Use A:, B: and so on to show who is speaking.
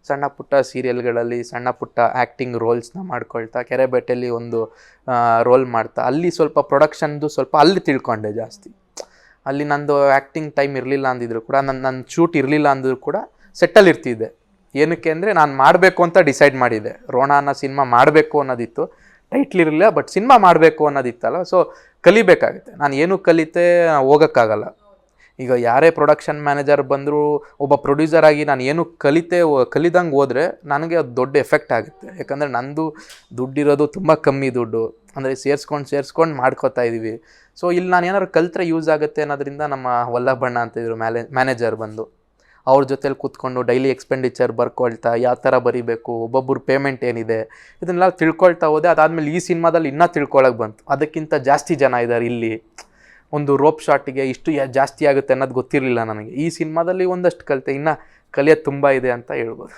A: ಸಣ್ಣ ಪುಟ್ಟ ಸೀರಿಯಲ್ಗಳಲ್ಲಿ ಸಣ್ಣ ಪುಟ್ಟ ಆ್ಯಕ್ಟಿಂಗ್ ರೋಲ್ಸ್ನ ಮಾಡ್ಕೊಳ್ತಾ ಕೆರೆಬೇಟೆಯಲ್ಲಿ ಒಂದು ರೋಲ್ ಮಾಡ್ತಾ ಅಲ್ಲಿ ಸ್ವಲ್ಪ ಪ್ರೊಡಕ್ಷನ್ದು ಸ್ವಲ್ಪ ಅಲ್ಲಿ ತಿಳ್ಕೊಂಡೆ ಜಾಸ್ತಿ. ಅಲ್ಲಿ ನಂದು ಆ್ಯಕ್ಟಿಂಗ್ ಟೈಮ್ ಇರಲಿಲ್ಲ ಅಂದಿದ್ರು ಕೂಡ ನನ್ನ ಶೂಟ್ ಇರಲಿಲ್ಲ ಅಂದಿದ್ರು ಕೂಡ ಸೆಟ್ಟಲ್ಲಿ ಇರ್ತಿದ್ದೆ. ಏನಕ್ಕೆ ಅಂದರೆ ನಾನು ಮಾಡಬೇಕು ಅಂತ ಡಿಸೈಡ್ ಮಾಡಿದ್ದೆ. ರೋಣ ಅನ್ನೋ ಸಿನಿಮಾ ಮಾಡಬೇಕು ಅನ್ನೋದಿತ್ತು, ಟೈಟ್ಲ್ ಇರಲಿಲ್ಲ, ಬಟ್ ಸಿನಿಮಾ ಮಾಡಬೇಕು ಅನ್ನೋದಿತ್ತಲ್ಲ. ಸೊ ಕಲಿಬೇಕಾಗುತ್ತೆ. ನಾನು ಏನೂ ಕಲಿತೆ ಹೋಗೋಕ್ಕಾಗಲ್ಲ. ಈಗ ಯಾರೇ ಪ್ರೊಡಕ್ಷನ್ ಮ್ಯಾನೇಜರ್ ಬಂದರೂ ಒಬ್ಬ ಪ್ರೊಡ್ಯೂಸರ್ ಆಗಿ ನಾನು ಏನು ಕಲಿದಂಗೆ ಹೋದರೆ ನನಗೆ ಅದು ದೊಡ್ಡ ಎಫೆಕ್ಟ್ ಆಗುತ್ತೆ. ಯಾಕಂದರೆ ನಂದು ದುಡ್ಡಿರೋದು ತುಂಬ ಕಮ್ಮಿ ದುಡ್ಡು, ಅಂದರೆ ಸೇರಿಸ್ಕೊಂಡು ಮಾಡ್ಕೋತಾ ಇದ್ದೀವಿ. ಸೊ ಇಲ್ಲಿ ನಾನು ಏನಾದ್ರು ಕಲಿತ್ರೆ ಯೂಸ್ ಆಗುತ್ತೆ ಅನ್ನೋದ್ರಿಂದ ನಮ್ಮ ವಲ್ಲಭಣ್ಣ ಅಂತಿದ್ರು ಮ್ಯಾನೇಜರ್ ಬಂದು, ಅವ್ರ ಜೊತೆಲಿ ಕೂತ್ಕೊಂಡು ಡೈಲಿ ಎಕ್ಸ್ಪೆಂಡಿಚರ್ ಬರ್ಕೊಳ್ತಾ ಯಾವ ಥರ ಬರೀಬೇಕು, ಒಬ್ಬೊಬ್ಬರು ಪೇಮೆಂಟ್ ಏನಿದೆ, ಇದನ್ನೆಲ್ಲ ತಿಳ್ಕೊಳ್ತಾ ಹೋದೆ. ಅದಾದಮೇಲೆ ಈ ಸಿನಿಮಾದಲ್ಲಿ ಇನ್ನೂ ತಿಳ್ಕೊಳಕ್ಕೆ ಬಂತು. ಅದಕ್ಕಿಂತ ಜಾಸ್ತಿ ಜನ ಇದ್ದಾರೆ ಇಲ್ಲಿ. ಒಂದು ರೋಪ್ ಶಾಟಿಗೆ ಇಷ್ಟು ಜಾಸ್ತಿ ಆಗುತ್ತೆ ಅನ್ನೋದು ಗೊತ್ತಿರಲಿಲ್ಲ ನನಗೆ. ಈ ಸಿನಿಮಾದಲ್ಲಿ ಒಂದಷ್ಟು ಕಲಿತೆ, ಇನ್ನು ಕಲಿಯೋದು ತುಂಬ ಇದೆ ಅಂತ ಹೇಳ್ಬೋದು.